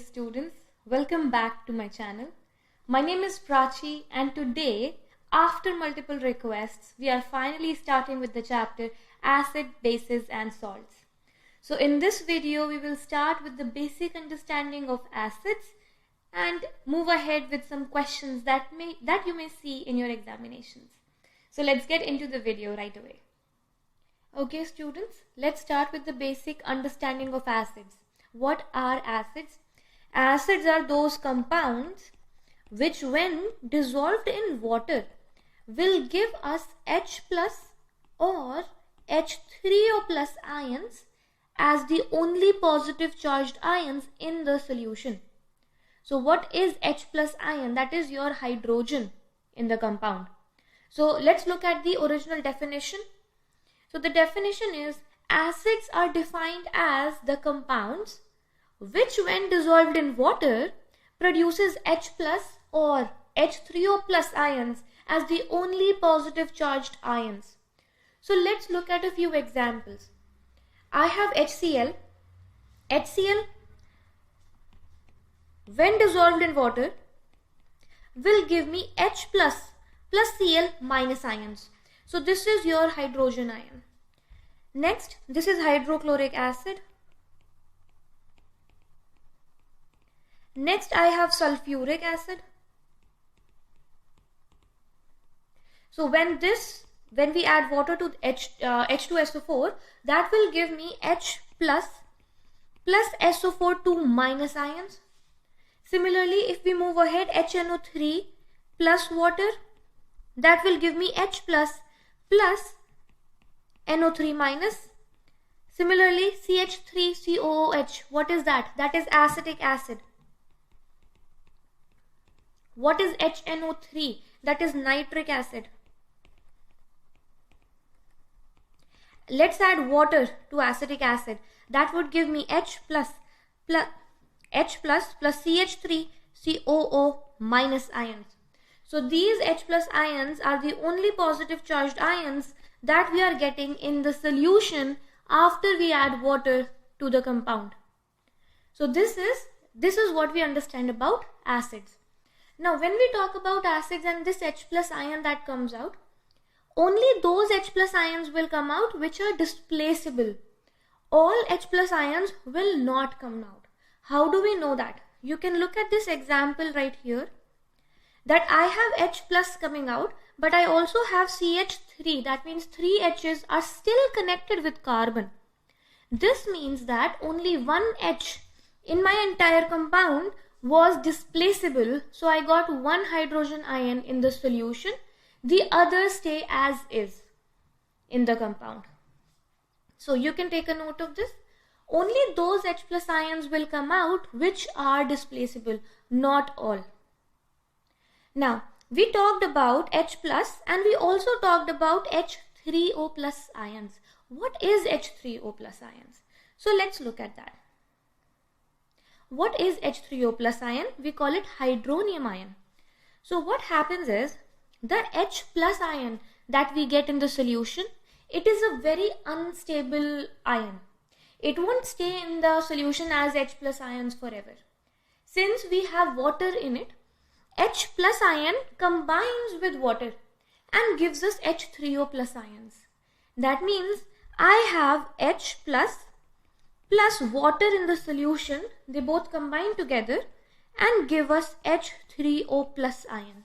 students, welcome back to my channel. My name is Prachi and today, after multiple requests, we are finally starting with the chapter Acid, Bases and Salts. So in this video, we will start with the basic understanding of acids and move ahead with some questions that you may see in your examinations. So let's get into the video right away. Okay students, let's start with the basic understanding of acids. What are acids? Acids are those compounds which when dissolved in water will give us H plus or H3O plus ions as the only positive charged ions in the solution. So what is H plus ion? That is your hydrogen in the compound. So let's look at the original definition. So the definition is acids are defined as the compounds which when dissolved in water produces H plus or H3O plus ions as the only positive charged ions. So let's look at a few examples. I have HCl. HCl when dissolved in water will give me H plus Cl minus ions. So this is your hydrogen ion. Next, this is hydrochloric acid. Next, I have sulfuric acid. So when we add water to H2SO4, that will give me H plus SO4 2 minus ions. Similarly, if we move ahead, HNO3 plus water, that will give me H plus NO3 minus. Similarly, CH3COOH, what is that? That is acetic acid. What is HNO3? That is nitric acid. Let's add water to acetic acid. That would give me H plus CH3COO minus ions. So these H plus ions are the only positive charged ions that we are getting in the solution after we add water to the compound. So this is what we understand about acids. Now when we talk about acids and this H plus ion that comes out, only those H plus ions will come out which are displaceable. All H plus ions will not come out. How do we know that? You can look at this example right here, that I have H plus coming out, but I also have CH3. That means 3 H's are still connected with carbon. This means that only one H in my entire compound was displaceable. So I got one hydrogen ion in the solution. The others stay as is in the compound. So you can take a note of this. Only those H plus ions will come out which are displaceable, not all. Now, we talked about H plus and we also talked about H3O plus ions. What is H3O plus ions? So let's look at that. What is H3O plus ion? We call it hydronium ion. So what happens is the H plus ion that we get in the solution, it is a very unstable ion. It won't stay in the solution as H plus ions forever. Since we have water in it, H plus ion combines with water and gives us H3O plus ions. That means I have H plus water in the solution. They both combine together and give us H3O plus ion.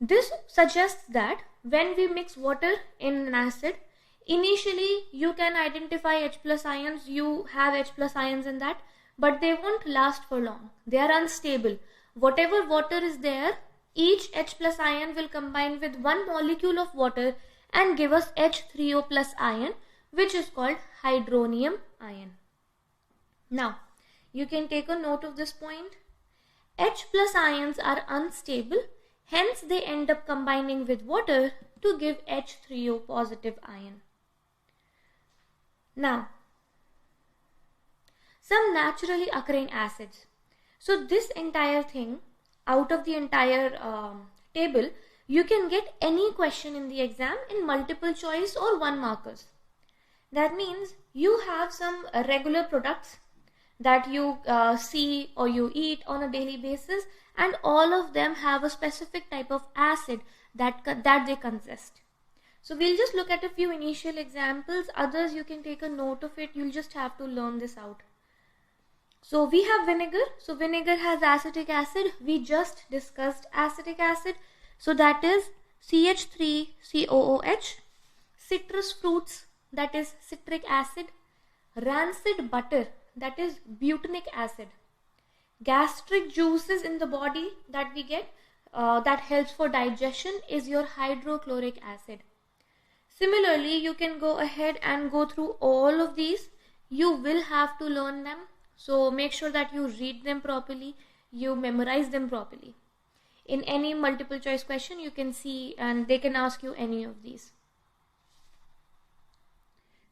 This suggests that when we mix water in an acid, initially you can identify H plus ions, you have H plus ions in that, but they won't last for long. They are unstable. Whatever water is there, each H plus ion will combine with one molecule of water and give us H3O plus ion, which is called hydronium ion. Now, you can take a note of this point. H plus ions are unstable, hence they end up combining with water to give H3O positive ion. Now, some naturally occurring acids. So this entire thing, out of the entire table, you can get any question in the exam in multiple choice or 1 markers. That means you have some regular products that you see or you eat on a daily basis, and all of them have a specific type of acid that they consist. So we'll just look at a few initial examples. Others you can take a note of it. You'll just have to learn this out. So we have vinegar. So vinegar has acetic acid. We just discussed acetic acid. So that is CH3COOH. Citrus fruits, that is citric acid. Rancid butter, that is butyric acid. Gastric juices in the body that we get that helps for digestion is your hydrochloric acid. Similarly, you can go ahead and go through all of these. You will have to learn them. So make sure that you read them properly, you memorize them properly. In any multiple choice question, you can see and they can ask you any of these.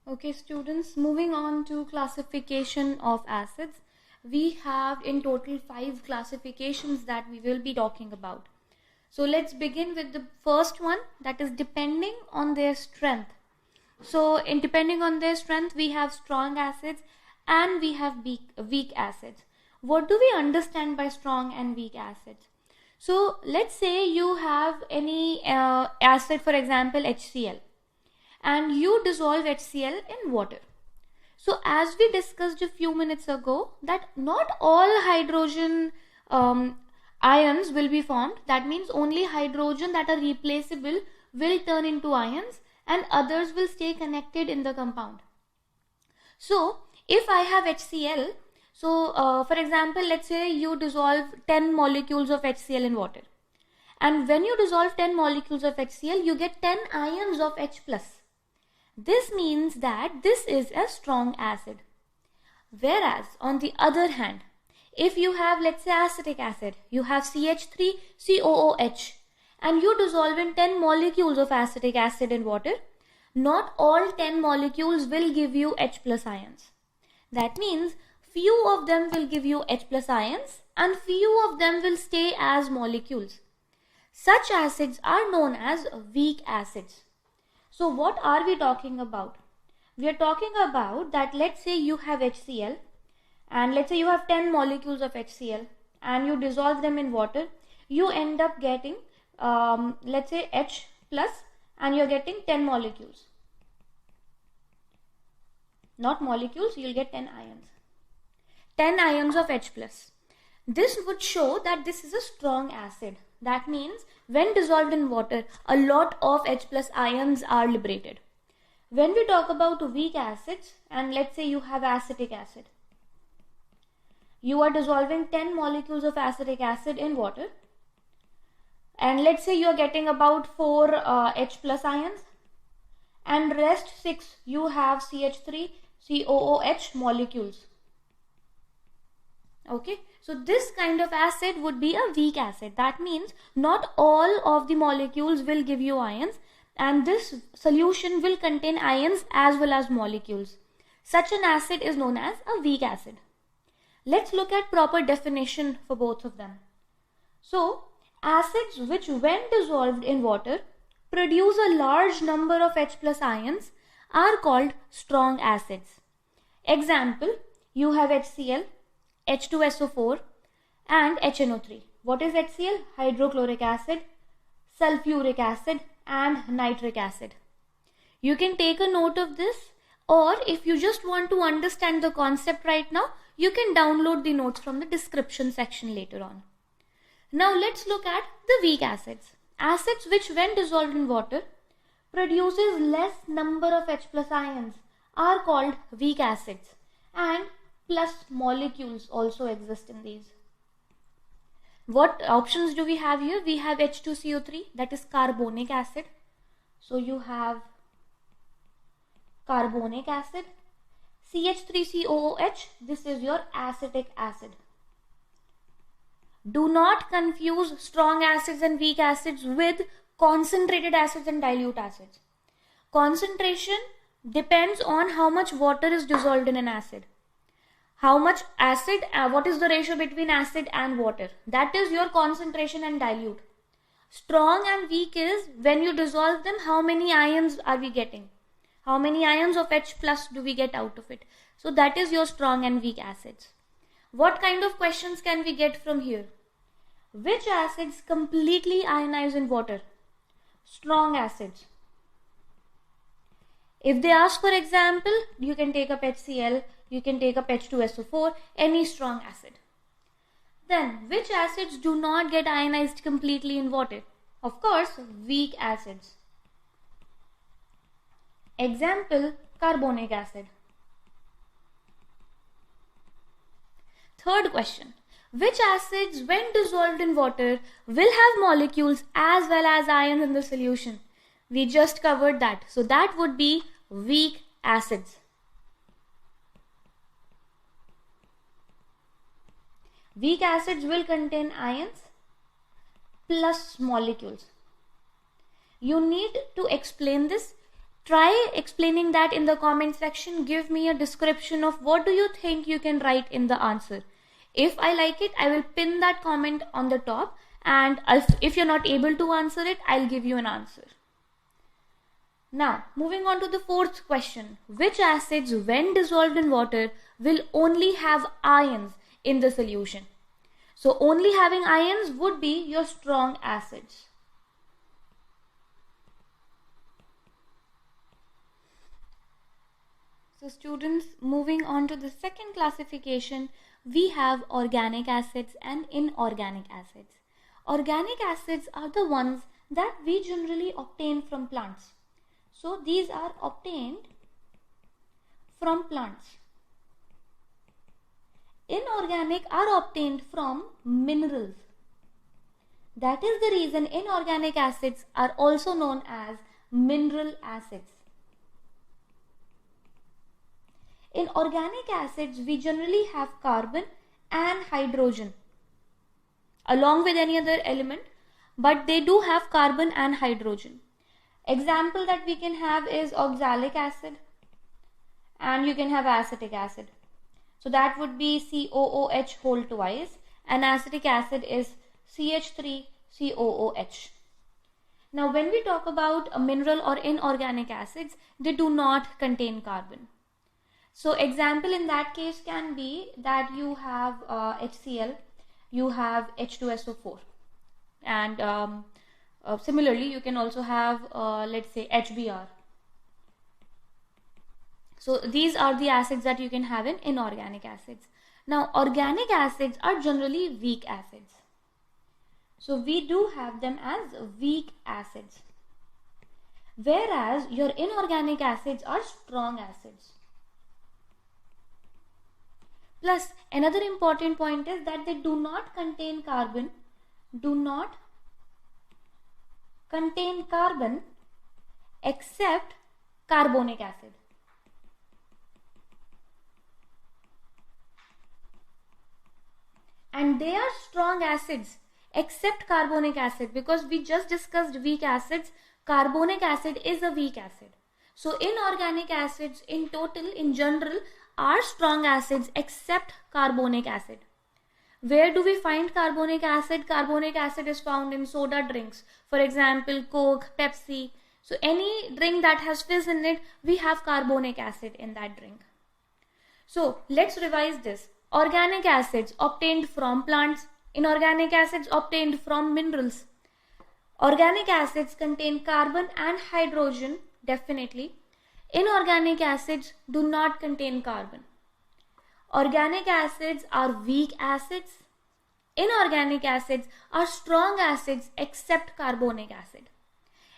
Okay students, moving on to classification of acids. We have in total 5 classifications that we will be talking about. So let's begin with the first one, that is depending on their strength. So depending on their strength, we have strong acids and we have weak acids. What do we understand by strong and weak acids? So let's say you have any acid, for example HCl, and you dissolve HCl in water. So as we discussed a few minutes ago, that not all hydrogen ions will be formed. That means only hydrogen that are replaceable will turn into ions and others will stay connected in the compound. So if I have HCl, so for example, let's say you dissolve 10 molecules of HCl in water. And when you dissolve 10 molecules of HCl, you get 10 ions of H+. This means that this is a strong acid. Whereas on the other hand, if you have, let's say, acetic acid, you have CH3COOH and you dissolve in 10 molecules of acetic acid in water, not all 10 molecules will give you H+ ions. That means few of them will give you H+ ions and few of them will stay as molecules. Such acids are known as weak acids. So what are we talking about? We are talking about that, let's say you have HCl and let's say you have 10 molecules of HCl and you dissolve them in water. You end up getting let's say H+ and you're getting 10 molecules. Not molecules, you'll get 10 ions. 10 ions of H+. This would show that this is a strong acid. That means when dissolved in water, a lot of H+ ions are liberated. When we talk about weak acids, and let's say you have acetic acid, you are dissolving 10 molecules of acetic acid in water, and let's say you are getting about 4 H+ ions, and rest 6 you have CH3COOH molecules. Okay, so this kind of acid would be a weak acid. That means not all of the molecules will give you ions, and this solution will contain ions as well as molecules. Such an acid is known as a weak acid. Let's look at proper definition for both of them. So acids which when dissolved in water produce a large number of H+ ions are called strong acids. Example, you have HCl, H2SO4 and HNO3. What is HCl? Hydrochloric acid, sulfuric acid and nitric acid. You can take a note of this, or if you just want to understand the concept right now, you can download the notes from the description section later on. Now let's look at the weak acids. Acids which when dissolved in water produces less number of H+ ions are called weak acids, and plus molecules also exist in these. What options do we have here? We have H2CO3, that is carbonic acid. So you have carbonic acid. CH3COOH, this is your acetic acid. Do not confuse strong acids and weak acids with concentrated acids and dilute acids. Concentration depends on how much water is dissolved in an acid. How much acid, what is the ratio between acid and water? That is your concentration and dilute. Strong and weak is when you dissolve them, how many ions are we getting? How many ions of H+ do we get out of it? So that is your strong and weak acids. What kind of questions can we get from here? Which acids completely ionize in water? Strong acids. If they ask for example, you can take up HCl, you can take up H2SO4, any strong acid. Then, which acids do not get ionized completely in water? Of course, weak acids. Example, carbonic acid. Third question. Which acids, when dissolved in water, will have molecules as well as ions in the solution? We just covered that. So that would be weak acids. Weak acids will contain ions plus molecules. You need to explain this. Try explaining that in the comment section. Give me a description of what do you think you can write in the answer. If I like it, I will pin that comment on the top, and if you're not able to answer it, I'll give you an answer. Now, moving on to the fourth question. Which acids, when dissolved in water, will only have ions in the solution? So, only having ions would be your strong acids. So, students, moving on to the second classification, we have organic acids and inorganic acids. Organic acids are the ones that we generally obtain from plants. So these are obtained from plants. Inorganic are obtained from minerals. That is the reason inorganic acids are also known as mineral acids. In organic acids, we generally have carbon and hydrogen along with any other element, but they do have carbon and hydrogen. Example that we can have is oxalic acid, and you can have acetic acid. So that would be COOH whole twice, and acetic acid is CH3COOH. Now when we talk about a mineral or inorganic acids, they do not contain carbon. So example in that case can be that you have HCl, you have H2SO4, and similarly you can also have let's say HBr. So these are the acids that you can have in inorganic acids. Now organic acids are generally weak acids. So we do have them as weak acids. Whereas your inorganic acids are strong acids. Plus another important point is that they do not contain carbon, except carbonic acid. And they are strong acids except carbonic acid, because we just discussed weak acids. Carbonic acid is a weak acid. So inorganic acids in total, in general, are strong acids except carbonic acid. Where do we find carbonic acid? Carbonic acid is found in soda drinks. For example, Coke, Pepsi. So any drink that has fizz in it, we have carbonic acid in that drink. So let's revise this. Organic acids obtained from plants, inorganic acids obtained from minerals. Organic acids contain carbon and hydrogen, definitely. Inorganic acids do not contain carbon. Organic acids are weak acids. Inorganic acids are strong acids except carbonic acid.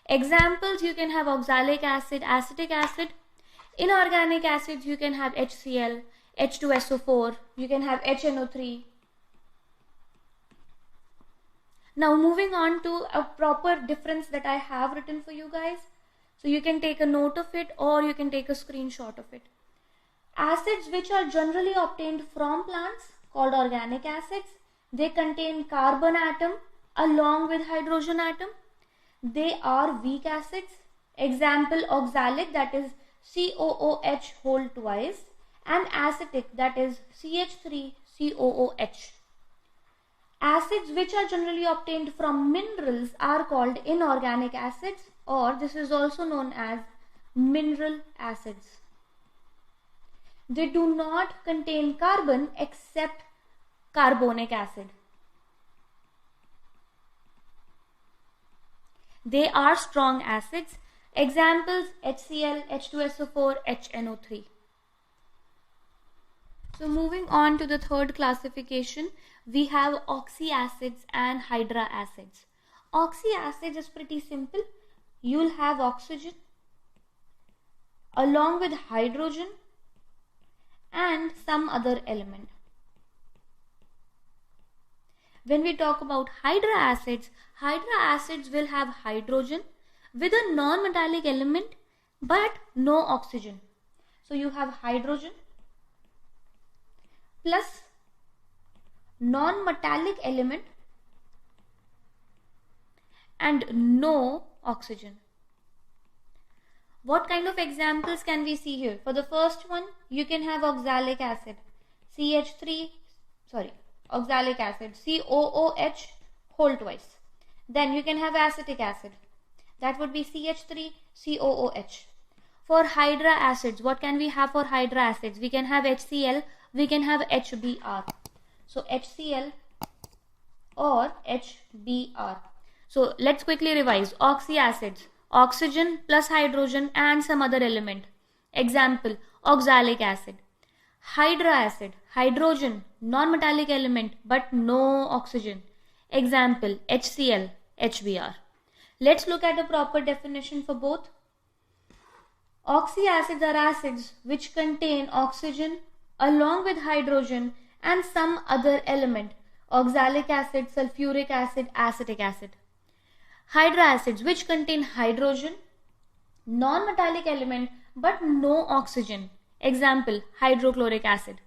Examples, you can have oxalic acid, acetic acid. Inorganic acids, you can have HCl, H2SO4, you can have HNO3. Now moving on to a proper difference that I have written for you guys. So you can take a note of it or you can take a screenshot of it. Acids which are generally obtained from plants, called organic acids, they contain carbon atom along with hydrogen atom. They are weak acids. Example, oxalic, that is COOH whole twice, and acetic, that is CH3COOH. Acids which are generally obtained from minerals are called inorganic acids, or this is also known as mineral acids. They do not contain carbon except carbonic acid. They are strong acids. Examples: HCl, H2SO4, HNO3. So moving on to the third classification, we have oxyacids and hydra acids. Oxyacids is pretty simple. You'll have oxygen along with hydrogen and some other element. When we talk about hydra acids will have hydrogen with a non-metallic element but no oxygen. So you have hydrogen plus non-metallic element and no oxygen. What kind of examples can we see here? For the first one, you can have oxalic acid, oxalic acid, COOH whole twice. Then you can have acetic acid. That would be CH3COOH. For hydra acids, what can we have for hydra acids? We can have HCl, we can have HBr. So HCl or HBr. So let's quickly revise. Oxyacids, oxygen plus hydrogen and some other element. Example, oxalic acid. Hydra acid, hydrogen, non-metallic element but no oxygen. Example, HCl, HBr. Let's look at a proper definition for both. Oxyacids are acids which contain oxygen along with hydrogen and some other element. Oxalic acid, sulfuric acid, acetic acid. Hydra acids which contain hydrogen, non-metallic element but no oxygen. Example, hydrochloric acid.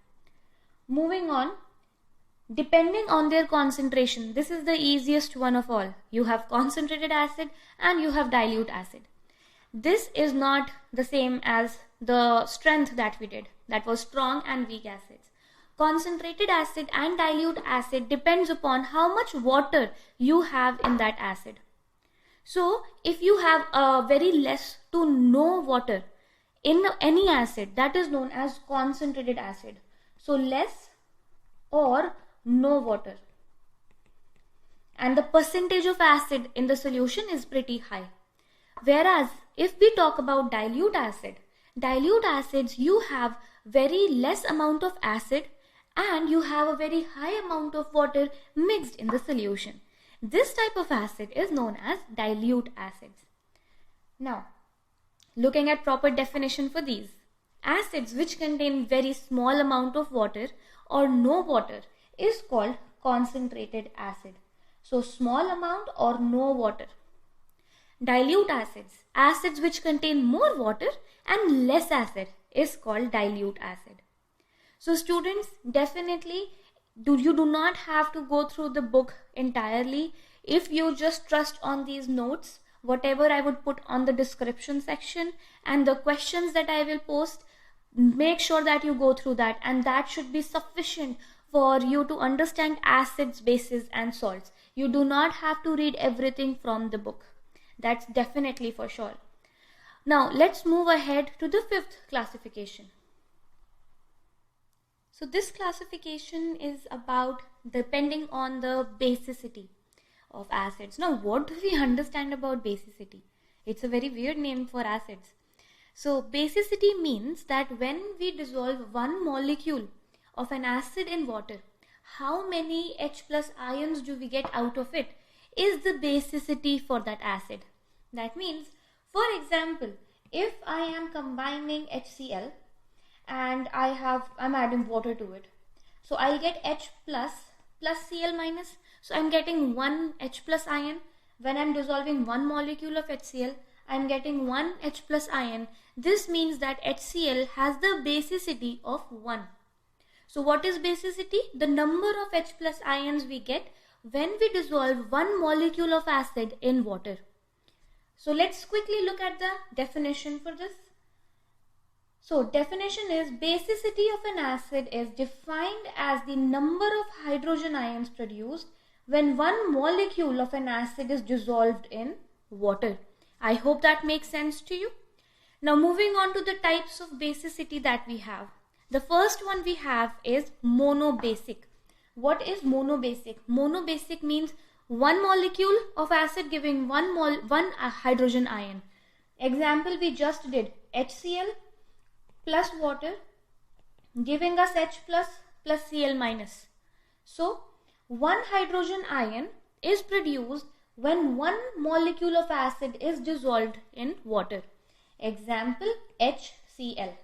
Moving on, depending on their concentration, this is the easiest one of all. You have concentrated acid and you have dilute acid. This is not the same as the strength that we did. That was strong and weak acids. Concentrated acid and dilute acid depends upon how much water you have in that acid. So if you have a very less to no water in any acid, that is known as concentrated acid. So less or no water. And the percentage of acid in the solution is pretty high. Whereas if we talk about dilute acids, you have very less amount of acid and you have a very high amount of water mixed in the solution. This type of acid is known as dilute acids. Now, looking at proper definition for these. Acids which contain very small amount of water or no water is called concentrated acid. So small amount or no water. Dilute acids which contain more water and less acid is called dilute acid. So students, definitely you do not have to go through the book entirely. If you just trust on these notes, whatever I would put on the description section and the questions that I will post, make sure that you go through that, and that should be sufficient for you to understand acids, bases and salts. You do not have to read everything from the book. That's definitely for sure. Now let's move ahead to the fifth classification. So this classification is about depending on the basicity of acids. Now what do we understand about basicity? It's a very weird name for acids. So basicity means that when we dissolve one molecule of an acid in water, how many H plus ions do we get out of it is the basicity for that acid. That means, for example, if I am combining HCl and I'm adding water to it, so I'll get H plus Cl minus. So I'm getting one H plus ion. When I'm dissolving one molecule of HCl, I'm getting one H plus ion. This means that HCl has the basicity of 1. So what is basicity? The number of H plus ions we get when we dissolve one molecule of acid in water. So let's quickly look at the definition for this. So definition is, basicity of an acid is defined as the number of hydrogen ions produced when one molecule of an acid is dissolved in water. I hope that makes sense to you. Now moving on to the types of basicity that we have. The first one we have is monobasic. What is monobasic? Monobasic means one molecule of acid giving one hydrogen ion. Example we just did, HCl plus water giving us H plus Cl minus. So one hydrogen ion is produced when one molecule of acid is dissolved in water. Example HCl.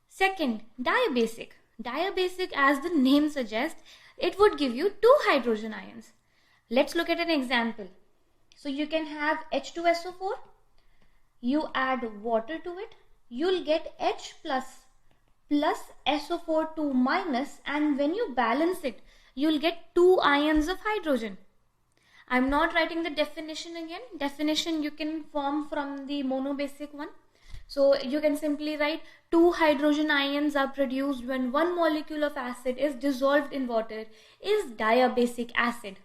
Second, diabasic. Diabasic, as the name suggests, it would give you two hydrogen ions. Let's look at an example. So you can have H2SO4, you add water to it, you'll get H plus SO4 2 minus, and when you balance it, you'll get two ions of hydrogen. I'm not writing the definition again. Definition you can form from the monobasic one. So you can simply write two hydrogen ions are produced when one molecule of acid is dissolved in water is diabasic acid.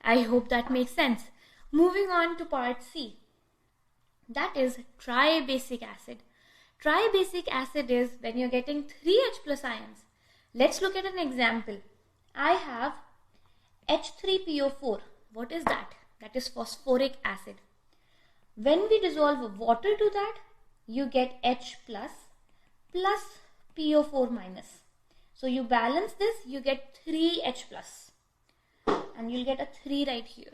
I hope that makes sense. Moving on to part C. That is tribasic acid. Tribasic acid is when you're getting 3H plus ions. Let's look at an example. I have H3PO4. What is that? That is phosphoric acid. When we dissolve water to that, you get H plus PO4 minus. So you balance this, you get 3H plus. And you'll get a 3 right here.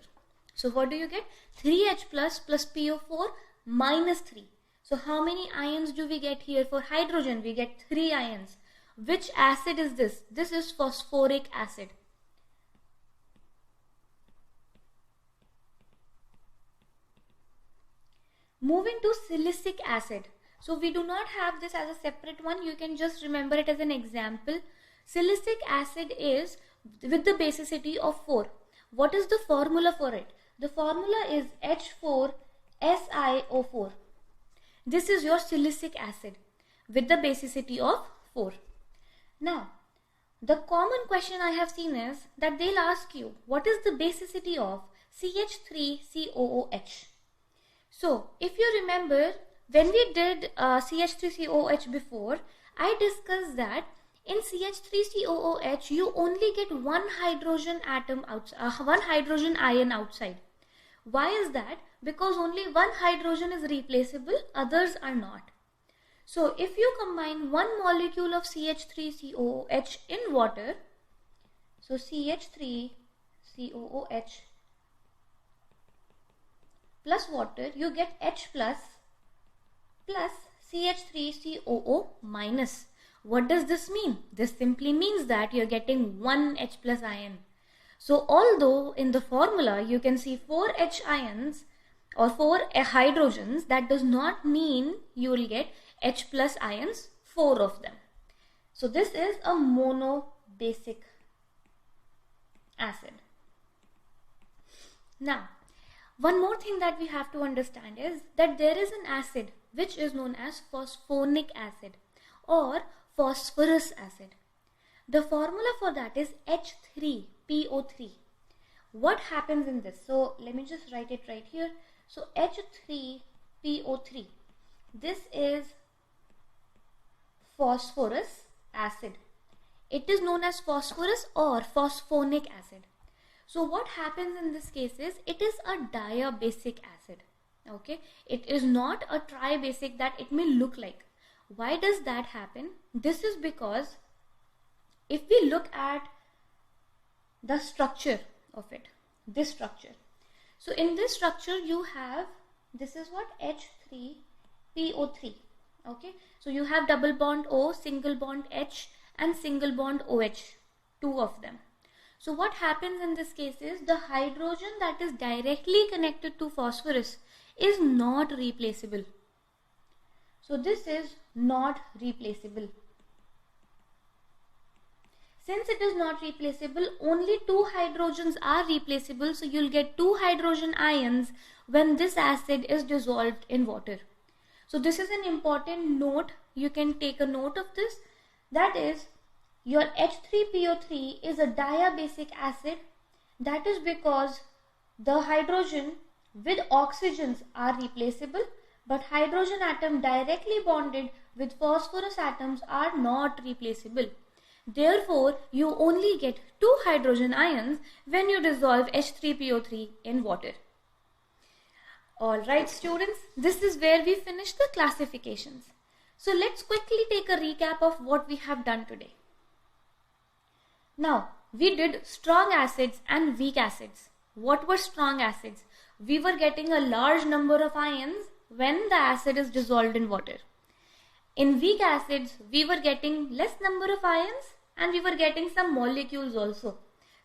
So what do you get? 3H plus PO4 minus 3. So how many ions do we get here for hydrogen? We get 3 ions. Which acid is this? This is phosphoric acid. Moving to silicic acid. So we do not have this as a separate one. You can just remember it as an example. Silicic acid is with the basicity of 4. What is the formula for it? The formula is H4SiO4. This is your silicic acid with the basicity of 4. Now, the common question I have seen is that they'll ask you, what is the basicity of CH3COOH? So, if you remember, when we did CH3COOH before, I discussed that in CH3COOH, you only get one hydrogen atom outside, one hydrogen ion outside. Why is that? Because only one hydrogen is replaceable, others are not. So, if you combine one molecule of CH3COOH in water, so CH3COOH plus water, you get H plus CH3COO minus. What does this mean? This simply means that you're getting one H plus ion. So although in the formula you can see 4 H ions or 4 hydrogens, that does not mean you will get H plus ions, 4 of them. So this is a monobasic acid. Now, one more thing that we have to understand is that there is an acid which is known as phosphonic acid or phosphorus acid. The formula for that is H3PO3. What happens in this? So let me just write it right here. So H3PO3. This is phosphorus acid. It is known as phosphorus or phosphonic acid. So what happens in this case is it is a diabasic acid. Okay, it is not a tribasic that it may look like. Why does that happen? This is because if we look at the structure of it, this structure. So in this structure you have, this is what, H3PO3. Okay, so you have double bond O, single bond H and single bond OH, 2 of them. So what happens in this case is the hydrogen that is directly connected to phosphorus is not replaceable. So this is not replaceable. Since it is not replaceable, only 2 hydrogens are replaceable. So you'll get 2 hydrogen ions when this acid is dissolved in water. So this is an important note. You can take a note of this. That is, your H3PO3 is a diabasic acid. That is because the hydrogen with oxygens are replaceable, but hydrogen atom directly bonded with phosphorus atoms are not replaceable. Therefore, you only get 2 hydrogen ions when you dissolve H3PO3 in water. Alright students, this is where we finish the classifications. So let's quickly take a recap of what we have done today. Now, we did strong acids and weak acids. What were strong acids? We were getting a large number of ions when the acid is dissolved in water. In weak acids, we were getting less number of ions and we were getting some molecules also.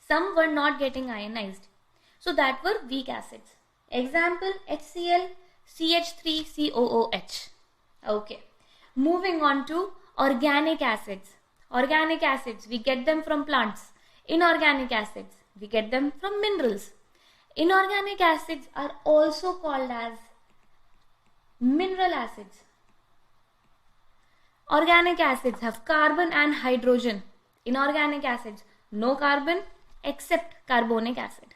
Some were not getting ionized. So that were weak acids. Example, HCl, CH3COOH. Okay. Moving on to organic acids. Organic acids, we get them from plants. Inorganic acids, we get them from minerals. Inorganic acids are also called as mineral acids. Organic acids have carbon and hydrogen. Inorganic acids, no carbon except carbonic acid.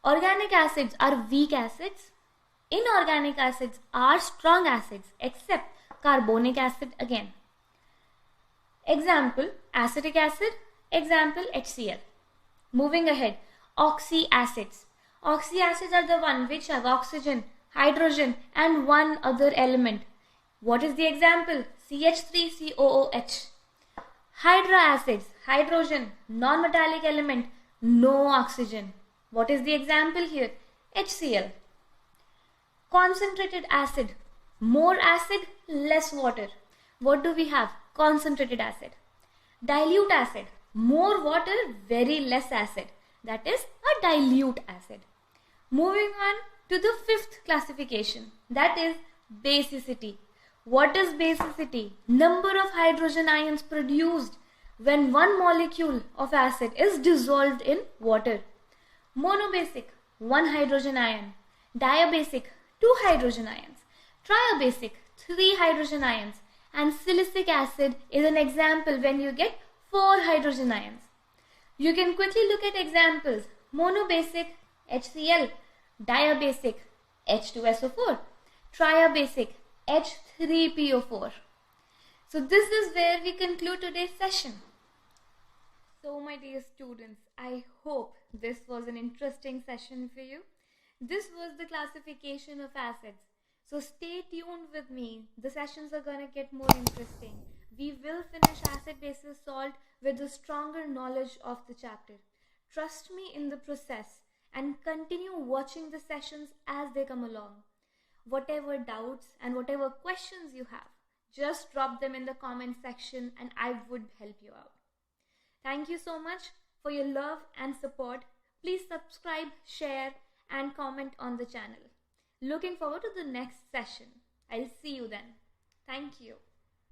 Organic acids are weak acids. Inorganic acids are strong acids except carbonic acid again. Example, acetic acid. Example, HCl. Moving ahead, oxyacids. Oxyacids are the one which have oxygen, hydrogen and one other element. What is the example? CH3COOH. Hydra acids, hydrogen, non-metallic element, no oxygen. What is the example here? HCl. Concentrated acid, more acid, less water. What do we have? Concentrated acid. Dilute acid, more water, very less acid. That is a dilute acid. Moving on to the 5th classification, that is basicity. What is basicity? Number of hydrogen ions produced when one molecule of acid is dissolved in water. Monobasic, 1 hydrogen ion. Diabasic, 2 hydrogen ions. Triabasic, 3 hydrogen ions. And silicic acid is an example when you get 4 hydrogen ions. You can quickly look at examples. Monobasic, HCl. Diabasic, H2SO4. Triabasic, H3PO4. So this is where we conclude today's session. So my dear students, I hope this was an interesting session for you. This was the classification of acids. So stay tuned with me. The sessions are going to get more interesting. We will finish acid, basis, salt with a stronger knowledge of the chapter. Trust me in the process and continue watching the sessions as they come along. Whatever doubts and whatever questions you have, just drop them in the comment section and I would help you out. Thank you so much for your love and support. Please subscribe, share and comment on the channel. Looking forward to the next session. I'll see you then. Thank you.